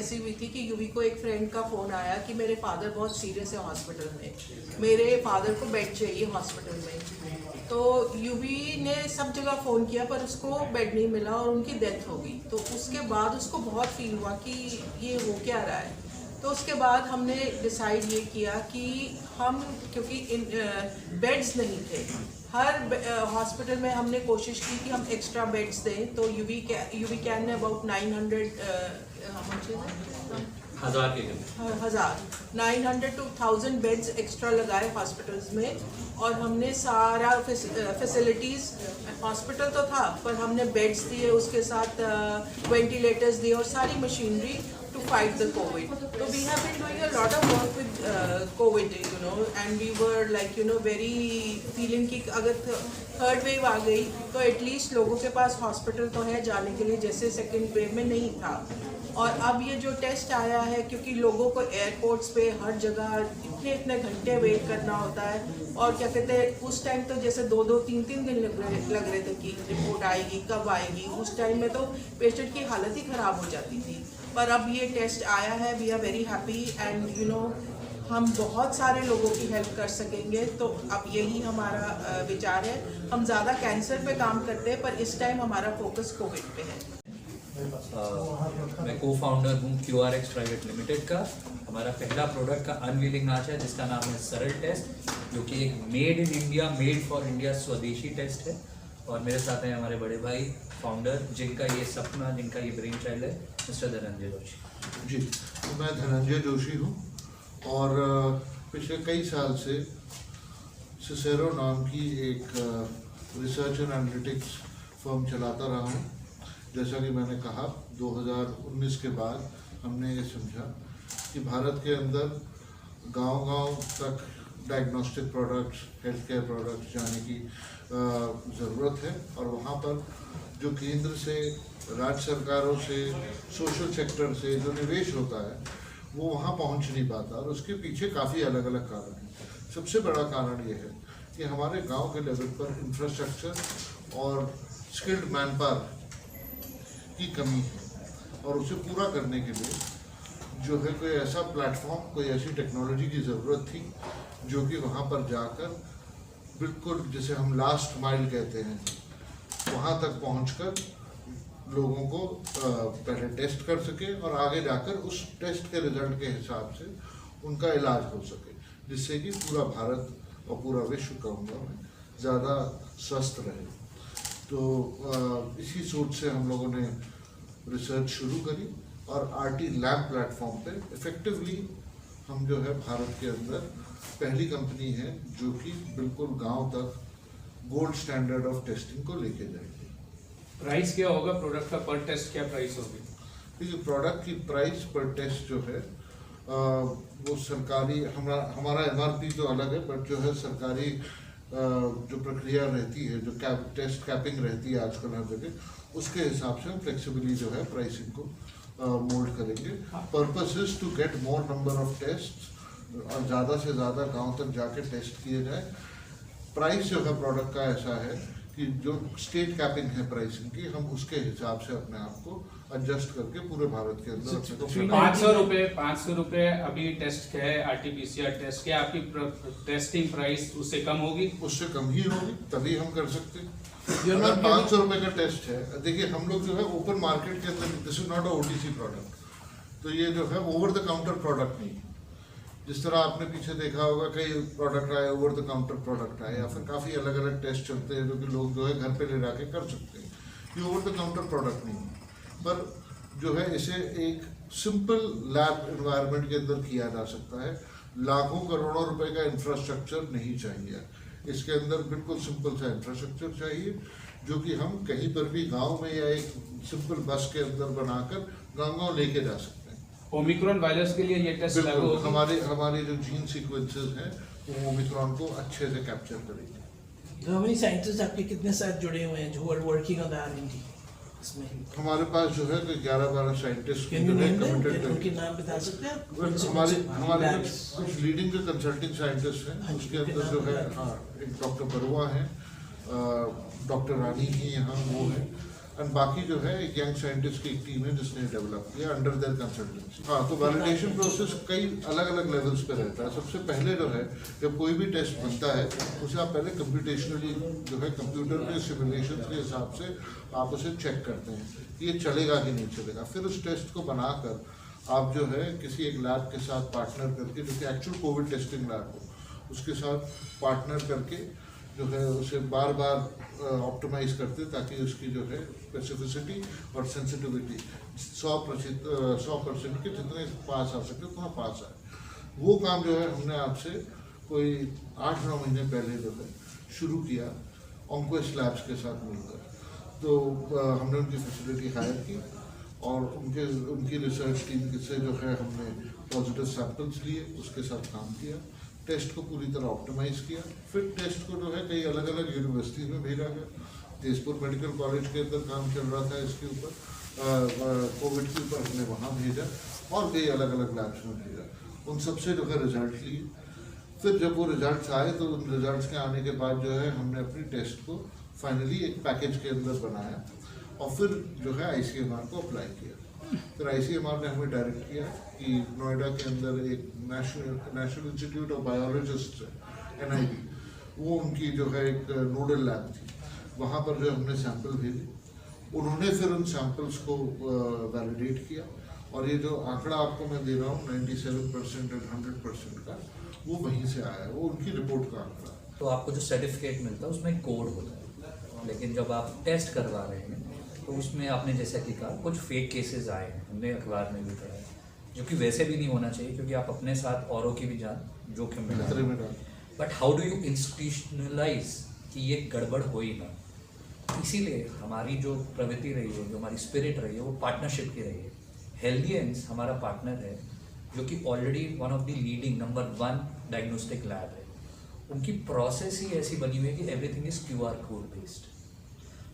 ऐसी हुई थी कि यूवी को एक फ्रेंड का फ़ोन आया कि मेरे फादर बहुत सीरियस है हॉस्पिटल में, मेरे फादर को बेड चाहिए हॉस्पिटल में। तो यूवी ने सब जगह फ़ोन किया पर उसको बेड नहीं मिला और उनकी डेथ हो गई। तो उसके बाद उसको बहुत फील हुआ कि ये हो क्या रहा है। तो उसके बाद हमने डिसाइड ये किया कि हम, क्योंकि बेड्स नहीं थे हर हॉस्पिटल में, हमने कोशिश की कि हम एक्स्ट्रा बेड्स दें। तो यूवी कैन ने अबाउट 900 900 to 1000 बेड्स एक्स्ट्रा लगाए हॉस्पिटल्स में। और हमने सारा फैसिलिटीज़, हॉस्पिटल तो था पर हमने बेड्स दिए, उसके साथ वेंटिलेटर्स दिए और सारी machinery to fight the COVID. So we have been doing a lot of work with COVID, and we were like, very feeling कि अगर थर्ड वेव आ गई तो एटलीस्ट लोगों के पास हॉस्पिटल तो है जाने के लिए, जैसे सेकेंड वेव में नहीं था। और अब ये जो टेस्ट आया है, क्योंकि लोगों को एयरपोर्ट्स पे हर जगह इतने घंटे वेट करना होता है, और क्या कहते हैं उस टाइम तो जैसे 2-2, 3-3 दिन लग रहे थे कि रिपोर्ट आएगी कब आएगी। उस टाइम में तो पेशेंट की हालत ही ख़राब हो जाती थी। पर अब ये टेस्ट आया है, we are very happy and हम बहुत सारे लोगों की हेल्प कर सकेंगे। तो अब यही हमारा विचार है। हम ज़्यादा कैंसर पे काम करते हैं पर इस टाइम हमारा फोकस कोविड पे है। मैं को फाउंडर हूँ QRX प्राइवेट लिमिटेड का। हमारा पहला प्रोडक्ट का अनवीलिंग आज है जिसका नाम है सरल टेस्ट, जो कि एक made in India, made for India स्वदेशी टेस्ट है। और मेरे साथ हैं हमारे बड़े भाई फाउंडर, जिनका ये सपना, जिनका ये ब्रेन चाइल्ड है, मिस्टर धनंजय जोशी जी। तो मैं धनंजय जोशी हूँ और पिछले कई साल से सिसेरो नाम की एक रिसर्च एंड एनालिटिक्स फर्म चलाता रहा हूँ। जैसा कि मैंने कहा, 2019 के बाद हमने ये समझा कि भारत के अंदर गांव-गांव तक diagnostic products, health care products जाने की ज़रूरत है। और वहाँ पर जो केंद्र से, राज्य सरकारों से, सोशल सेक्टर से जो निवेश होता है वो वहाँ पहुँच नहीं पाता, और उसके पीछे काफ़ी अलग अलग कारण हैं। सबसे बड़ा कारण ये है कि हमारे गांव के लेवल पर इंफ्रास्ट्रक्चर और स्किल्ड मैन पावर की कमी है, और उसे पूरा करने के लिए जो है कोई ऐसा प्लेटफॉर्म, कोई ऐसी टेक्नोलॉजी की ज़रूरत थी जो कि वहाँ पर जाकर बिल्कुल, जिसे हम लास्ट माइल कहते हैं, वहाँ तक पहुँचकर लोगों को पहले टेस्ट कर सके और आगे जाकर उस टेस्ट के रिजल्ट के हिसाब से उनका इलाज हो सके, जिससे कि पूरा भारत और पूरा विश्व कहूँगा मैं ज़्यादा स्वस्थ रहे। तो इसी सोच से हम लोगों ने रिसर्च शुरू करी और RT लैब प्लेटफॉर्म पे इफ़ेक्टिवली हम जो है भारत के अंदर पहली कंपनी है जो कि बिल्कुल गांव तक गोल्ड स्टैंडर्ड ऑफ टेस्टिंग को लेके जाएगी। प्राइस क्या होगा प्रोडक्ट का? पर टेस्ट क्या प्राइस होगी? देखिए, प्रोडक्ट की प्राइस पर टेस्ट जो है वो सरकारी, हमारा MRP तो अलग है, बट जो है सरकारी जो प्रक्रिया रहती है, जो टेस्ट कैपिंग रहती है आजकल हर जगह, उसके हिसाब से हम फ्लेक्सिबली जो है प्राइसिंग को मोल्ड करेंगे। Purpose is to get more number of test और ज़्यादा से ज़्यादा गांव तक जाके टेस्ट किए जाए। प्राइस जो है प्रोडक्ट का ऐसा है कि जो स्टेट कैपिंग है प्राइसिंग की, हम उसके हिसाब से अपने आप को एडजस्ट करके पूरे भारत के अंदर 500 रुपये अभी टेस्ट है, RT-PCR टेस्ट, क्या आपकी टेस्टिंग प्राइस उससे कम होगी? उससे कम ही होगी, तभी हम कर सकते हैं। अगर 500 रुपये का टेस्ट है, देखिए हम लोग जो है ओपन मार्केट के अंदर, this is not a OTC product, तो ये जो है ओवर द काउंटर प्रोडक्ट नहीं है। जिस तरह आपने पीछे देखा होगा कई प्रोडक्ट आए, ओवर द काउंटर प्रोडक्ट आए, या फिर काफ़ी अलग अलग टेस्ट चलते हैं जो कि लोग जो है घर पे ले जाके कर सकते हैं। ये ओवर द काउंटर प्रोडक्ट नहीं है, पर जो है इसे एक सिंपल लैब एनवायरनमेंट के अंदर किया जा सकता है। लाखों करोड़ों रुपए का इंफ्रास्ट्रक्चर नहीं चाहिए, इसके अंदर बिल्कुल सिंपल सा इंफ्रास्ट्रक्चर चाहिए जो कि हम कहीं पर भी गांव में या एक सिंपल बस के अंदर बनाकर गांव लेके जा सकते हैं। ओमिक्रॉन वायरस के लिए ये टेस्ट लागू होगा? हमारे जो जीन सीक्वेंसेस हैं वो ओमिक्रॉन को अच्छे से कैप्चर करेंगे। तो हमारी साइंटिस्ट आपके कितने साथ जुड़े हुए हैं जो are working on the R&D? हमारे पास जो है 11-12 साइंटिस्ट उनके नाम बता सकते हैं? हमारे कुछ लीडिंग जो कंसल्टिंग साइंटिस्ट हैं उसके अंदर जो है एक डॉक्टर बरुआ हैं, डॉक्टर रानी ही यहाँ वो है, एंड बाकी जो है एक यंग साइंटिस्ट की एक टीम है जिसने डेवलप किया अंडर देयर कंसल्टेंसी। हाँ, तो वैलिडेशन प्रोसेस कई अलग अलग लेवल्स पे रहता है। सबसे पहले जो है जब कोई भी टेस्ट बनता है उसे आप पहले कंप्यूटेशनली जो है कंप्यूटर के सिमुलेशन के हिसाब से आप उसे चेक करते हैं कि ये चलेगा कि नहीं चलेगा। फिर उस टेस्ट को बनाकर आप जो है किसी एक लैब के साथ पार्टनर करके, जो कि एक्चुअल कोविड टेस्टिंग लैब हो, उसके साथ पार्टनर करके जो है उसे बार बार ऑप्टिमाइज करते ताकि उसकी जो है स्पेसिफिसिटी और सेंसिटिविटी 100% के जितने पास आ सके उतना पास आए। वो काम जो है हमने आपसे कोई 8-9 महीने पहले जो है शुरू किया ऑन्क्वेस्ट लैब्स के साथ मिलकर। तो हमने उनकी फैसिलिटी हायर की और उनकी रिसर्च टीम से जो है हमने पॉजिटिव सैंपल्स लिए, उसके साथ काम किया, टेस्ट को पूरी तरह ऑप्टिमाइज किया। फिर टेस्ट को जो है कई अलग अलग यूनिवर्सिटीज़ में भेजा गया। तेजपुर मेडिकल कॉलेज के अंदर काम चल रहा था इसके ऊपर, कोविड के ऊपर हमने वहाँ भेजा और कई अलग अलग लैब्स में भेजा। उन सबसे जो है रिजल्ट लिए। फिर जब वो रिजल्ट्स आए तो उन रिजल्ट्स के आने के बाद जो है हमने अपनी टेस्ट को फाइनली एक पैकेज के अंदर बनाया और फिर जो है ICMR को अप्लाई किया। फिर ICMR ने हमें डायरेक्ट किया कि नोएडा के अंदर एक नेशनल इंस्टीट्यूट ऑफ बायोलॉजिस्ट है NIB, वो उनकी जो है एक नोडल लैब थी, वहाँ पर जो हमने सैंपल भेजे। उन्होंने फिर उन सैंपल्स को वैलिडेट किया और ये जो आंकड़ा आपको मैं दे रहा हूँ 97% और 100% का, वो वहीं से आया है, वो उनकी रिपोर्ट का आंकड़ा। तो आपको जो सर्टिफिकेट मिलता है उसमें कोड होता है, लेकिन जब आप टेस्ट करवा रहे हैं तो उसमें आपने जैसा कि कहा कुछ फेक केसेस आए हैं, हमने अखबार में भी पढ़ा है, जो कि वैसे भी नहीं होना चाहिए क्योंकि आप अपने साथ औरों की भी जान जोखिम में डाल रहे हैं। But how do you institutionalise कि ये गड़बड़ हो ही ना। इसीलिए हमारी जो प्रवृत्ति रही है, जो हमारी स्पिरिट रही है, वो पार्टनरशिप की रही है। हेल्दियंस हमारा पार्टनर है जो कि already one of the leading number 1 diagnostic lab है। उनकी प्रोसेस ही ऐसी बनी हुई है कि everything is QR code based.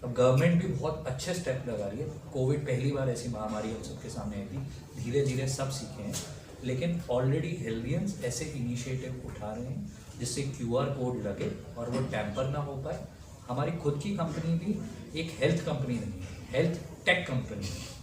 अब गवर्नमेंट भी बहुत अच्छे स्टेप लगा रही है। कोविड पहली बार ऐसी महामारी हम सबके सामने आई थी, धीरे धीरे सब सीखे हैं, लेकिन ऑलरेडी हेल्दियंस ऐसे इनिशिएटिव उठा रहे हैं जिससे QR कोड लगे और वो टैम्पर ना हो पाए। हमारी खुद की कंपनी भी एक हेल्थ कंपनी नहीं है, हेल्थ टेक कंपनी है।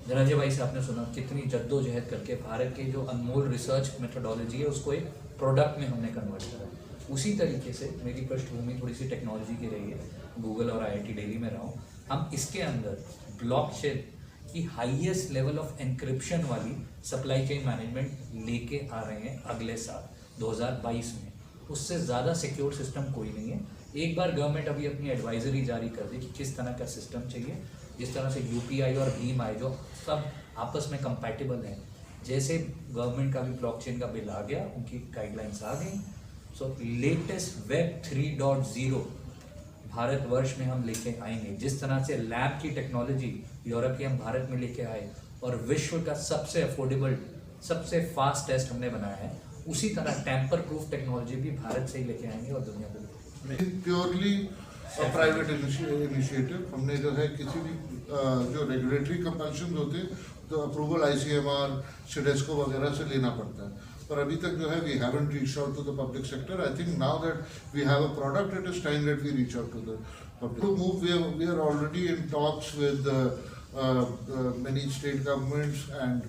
धनंजय भाई से आपने सुना कितनी जद्दोजहद करके भारत के जो अनमोल रिसर्च मेथोडोलॉजी है उसको एक प्रोडक्ट में हमने कन्वर्ट करा। उसी तरीके से मेरी पृष्ठभूमि थोड़ी सी टेक्नोलॉजी की रही है, गूगल और IIT दिल्ली में रहा हूँ। हम इसके अंदर ब्लॉकचेन की हाईएस्ट लेवल ऑफ एनक्रिप्शन वाली सप्लाई चेन मैनेजमेंट लेके आ रहे हैं अगले साल 2022 में। उससे ज़्यादा सिक्योर सिस्टम कोई नहीं है। एक बार गवर्नमेंट अभी अपनी एडवाइजरी जारी कर दी कि किस तरह का सिस्टम चाहिए, जिस तरह से UPI और भीम आए जो सब आपस में कंपैटिबल हैं। जैसे गवर्नमेंट का भी ब्लॉकचेन का बिल आ गया, उनकी गाइडलाइंस आ गई। सो लेटेस्ट वेब 3.0 भारतवर्ष में हम लेके आएंगे। जिस तरह से लैब की टेक्नोलॉजी यूरोप की हम भारत में लेके आए और विश्व का सबसे अफोर्डेबल सबसे फास्ट टेस्ट हमने बनाया है, उसी तरह टैम्पर प्रूफ टेक्नोलॉजी भी भारत से ही लेके आएंगे और दुनिया को। Purely private initiative. हमने जो है किसी भी जो रेगुलेटरी कंपल्शन होते तो अप्रूवल ICMR, CDSCO वगैरह से लेना पड़ता है, पर अभी तक जो है we haven't reached out to the public sector. I think now that we have a product, it is time that we reach out to the public. To move we are already in talks with many state governments and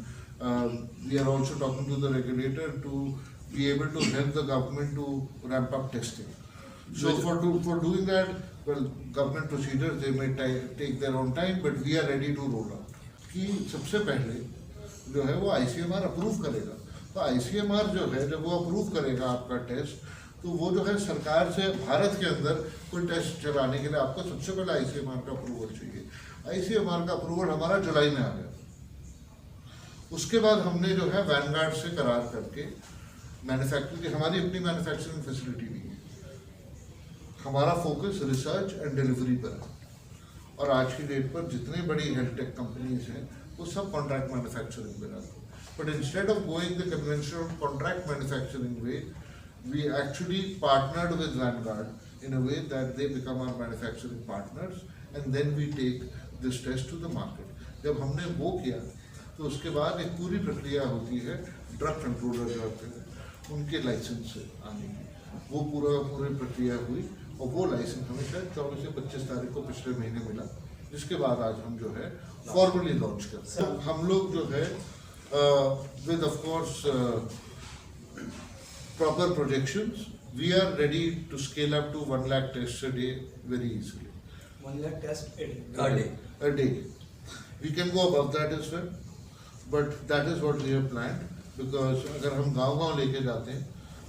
we are also talking to the regulator to be able to help the government to ramp up testing. So for doing that, well, government procedures they may take their own time, but we are ready to roll out. कि सबसे पहले जो है वो ICMR approve करेगा। तो ICMR जो है जब वो अप्रूव करेगा आपका टेस्ट, तो वो जो है सरकार से भारत के अंदर कोई टेस्ट चलाने के लिए आपको सबसे पहले ICMR का अप्रूवल चाहिए। ICMR का अप्रूवल हमारा जुलाई में आ गया। उसके बाद हमने जो है वैनगार्ड से करार करके मैन्युफैक्चरिंग की, हमारी अपनी मैन्युफैक्चरिंग फैसिलिटी नहीं है, हमारा फोकस रिसर्च एंड डिलीवरी पर है। और आज की डेट पर जितनी बड़ी हेल्थ टेक कंपनीज हैं वो सब कॉन्ट्रैक्ट मैन्युफैक्चरिंग में रहते हैं। But instead of going the conventional contract manufacturing way, we actually partnered with Vanguard in a way that they become our manufacturing partners and then we take this test to the market. जब हमने वो किया तो उसके बाद एक पूरी प्रक्रिया होती है ड्रग कंट्रोलर जो होते हैं उनके लाइसेंस से आने की, वो पूरी प्रक्रिया हुई और वो लाइसेंस हमें शायद 24 से 25 तारीख को पिछले महीने मिला जिसके बाद आज हम जो है फॉर्मली लॉन्च करते हैं। हम लोग जो है with of course proper projections we are ready to scale up to 1 lakh tests a day very easily. 1 lakh test a day. per day. A day. We can go above that as well, but that is what we have planned because अगर हम गांव-गांव लेके जाते हैं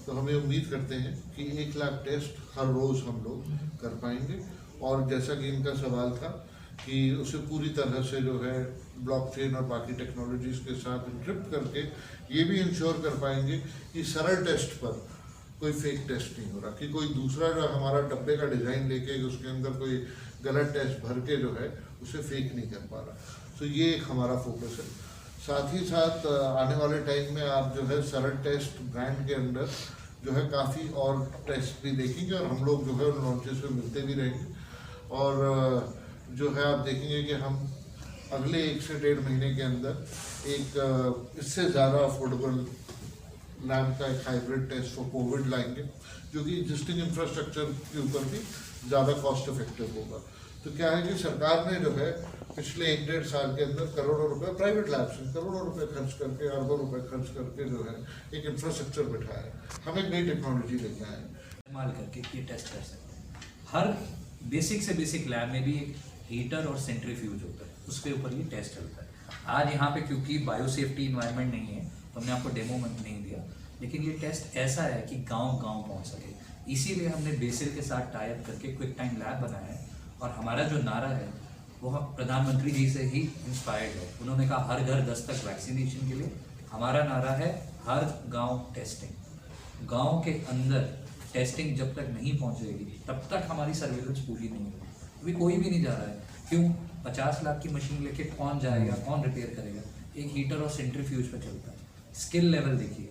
तो हमें उम्मीद करते हैं कि 1 लाख टेस्ट हर रोज़ हम लोग कर पाएंगे। और जैसा कि इनका सवाल था कि उसे पूरी तरह से जो है ब्लॉकचेन और बाकी टेक्नोलॉजीज़ के साथ इंक्रिप्ट करके ये भी इंश्योर कर पाएंगे कि सरल टेस्ट पर कोई फेक टेस्ट नहीं हो रहा, कि कोई दूसरा जो हमारा डब्बे का डिज़ाइन लेके उसके अंदर कोई गलत टेस्ट भर के जो है उसे फेक नहीं कर पा रहा। तो ये एक हमारा फोकस है। साथ ही साथ आने वाले टाइम में आप जो है सरल टेस्ट ब्रांड के अंदर जो है काफ़ी और टेस्ट भी देखेंगे और हम लोग जो है उन लॉन्चेस में मिलते भी रहेंगे। और जो है आप देखेंगे कि हम अगले 1 से 1.5 महीने के अंदर एक इससे ज़्यादा अफोर्डेबल लैब का एक हाइब्रिड टेस्ट फॉर कोविड लाएंगे, जो कि एग्जिस्टिंग इंफ्रास्ट्रक्चर के ऊपर भी ज़्यादा कॉस्ट इफेक्टिव होगा। तो क्या है कि सरकार ने जो है पिछले 1-1.5 साल के अंदर करोड़ों रुपए प्राइवेट लैब्स में करोड़ों रुपए खर्च करके, अरबों रुपए खर्च करके जो है एक इंफ्रास्ट्रक्चर बिठाया है। हम एक नई टेक्नोलॉजी लेके आए हैं। इस्तेमाल करके ये टेस्ट कर सकते हैं। हर बेसिक से बेसिक लैब में भी एक हीटर और सेंट्रीफ्यूज होता है, उसके ऊपर ये टेस्ट चलता है। आज यहाँ पे क्योंकि बायोसेफ्टी इन्वायरमेंट नहीं है तो हमने आपको डेमो नहीं दिया, लेकिन ये टेस्ट ऐसा है कि गांव-गांव पहुँच सके, इसीलिए हमने बेसिल के साथ टाई अप करके क्विक टाइम लैब बनाया है। और हमारा जो नारा है वो हम प्रधानमंत्री जी से ही इंस्पायर्ड है। उन्होंने कहा हर घर दस्तक वैक्सीनेशन के लिए, हमारा नारा है हर गांव टेस्टिंग। गांव के अंदर टेस्टिंग जब तक नहीं पहुंचेगी तब तक हमारी सर्वेलेंस पूरी नहीं होगी। अभी कोई भी नहीं जा रहा है, क्यों? 50 लाख की मशीन लेके कौन जाएगा, कौन रिपेयर करेगा? एक हीटर और सेंट्रीफ्यूज पे चलता है। स्किल लेवल देखिए,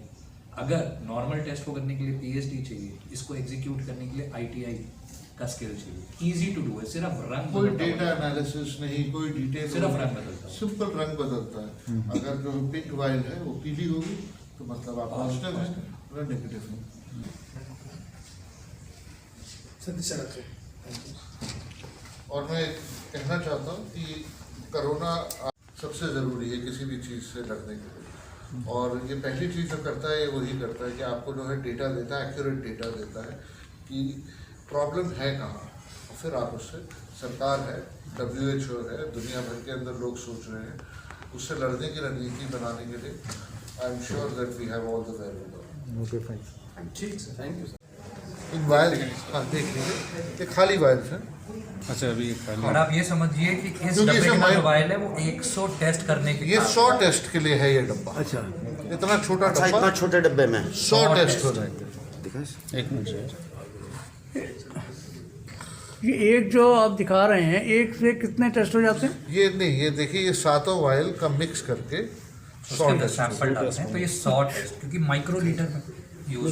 अगर नॉर्मल टेस्ट को करने के लिए PhD चाहिए, इसको एग्जीक्यूट करने के लिए ITI का स्किल चाहिए। इजी टू डू है, सिर्फ रंग कोई बदलता डेटा है। एनालिसिस नहीं, कोई डिटेल, सिर्फ रंग बदलता है। सिंपल रंग बदलता है। अगर जो पिंक वाइल है वो पीली होगी तो मतलब आप पॉजिटिव है, अगर नेगेटिव है। और मैं कहना चाहता हूँ कि कोरोना सबसे ज़रूरी है किसी भी चीज़ से लड़ने के लिए, और ये पहली चीज़ जो करता है वही करता है कि आपको जो है डेटा देता है, एक्यूरेट डेटा देता है कि प्रॉब्लम है कहाँ, और फिर आप उससे, सरकार है, WHO है, दुनिया भर के अंदर लोग सोच रहे हैं, उससे लड़ने की रणनीति बनाने के लिए I am sure that we have all the where. Okay fine, ठीक सर, थैंक यू सर। इन वायर, हाँ देख लीजिए, ये खाली वायर है। अच्छा, अभी और आप ये समझिए कि इस क्योंकि डब्बे इसे के माइक- जो वायल है वो 100 टेस्ट करने के ये 100 टेस्ट के लिए है ये डब्बा। अच्छा इतना छोटा अच्छा, डब्बा, इतना छोटे डब्बे में 100 टेस्ट हो जाएंगे। दिखाएं। एक मिनट सर। ये एक जो आप दिखा रहे हैं, एक से कितने टेस्ट हो जाते हैं? ये नहीं, ये देखिए, ये 7 वायल का मिक्स करके उसके 100 अंदर टेस्ट। सैंपल डालते हैं, तो ये 100 टेस्ट, क्योंकि माइक्रो लीटर में यूज